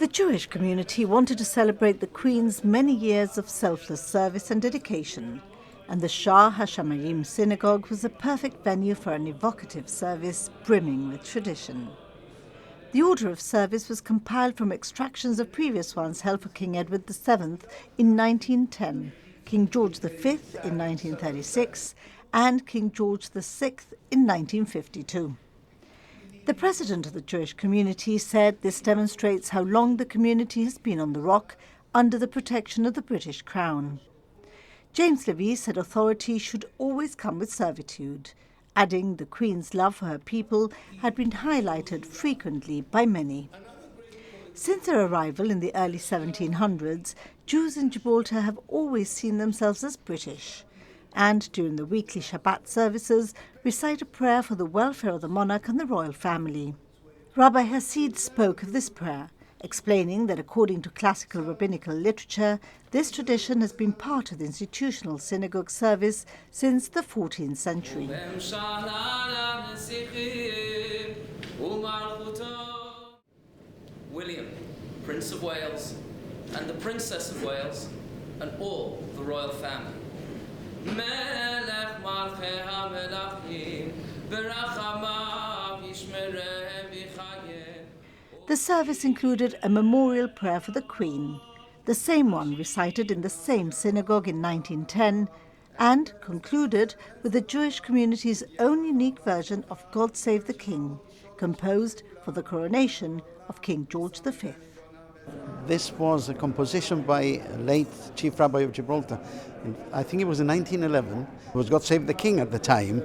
The Jewish community wanted to celebrate the Queen's many years of selfless service and dedication, and the Shaar Hashamayim synagogue was a perfect venue for an evocative service brimming with tradition. The order of service was compiled from extractions of previous ones held for King Edward VII in 1910, King George V in 1936, and King George VI in 1952. The president of the Jewish community said this demonstrates how long the community has been on the rock under the protection of the British Crown. James Levi said authority should always come with servitude, adding the Queen's love for her people had been highlighted frequently by many. Since their arrival in the early 1700s, Jews in Gibraltar have always seen themselves as British, and during the weekly Shabbat services recite a prayer for the welfare of the monarch and the royal family. Rabbi Hasid spoke of this prayer, explaining that according to classical rabbinical literature, this tradition has been part of the institutional synagogue service since the 14th century. William, Prince of Wales, and the Princess of Wales, and all the royal family. The service included a memorial prayer for the Queen, the same one recited in the same synagogue in 1910, and concluded with the Jewish community's own unique version of God Save the King, composed for the coronation of King George V. This was a composition by late Chief Rabbi of Gibraltar. I think it was in 1911. It was God Save the King at the time.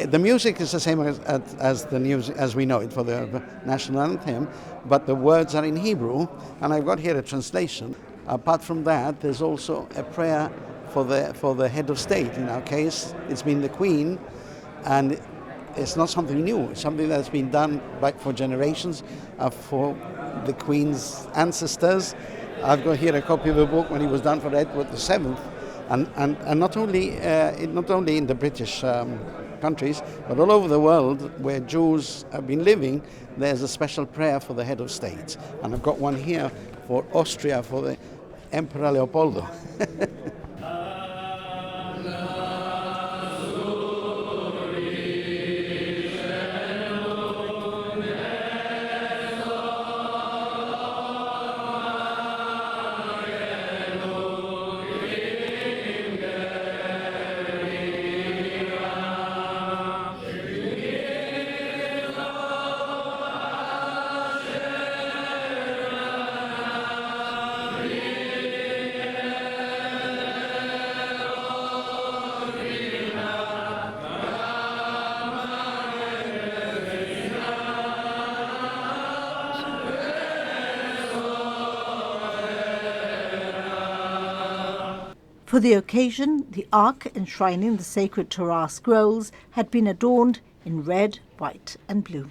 The music is the same as the music as we know it for the national anthem, but the words are in Hebrew, and I've got here a translation. Apart from that, there's also a prayer for the head of state. In our case, it's been the Queen, and it's not something new. It's something that's been done for generations, for the Queen's ancestors. I've got here a copy of a book when it was done for Edward VII, and not only in the British countries, but all over the world where Jews have been living, there's a special prayer for the head of state. And I've got one here for Austria, for the Emperor Leopoldo. For the occasion, the ark enshrining the sacred Torah scrolls had been adorned in red, white and blue.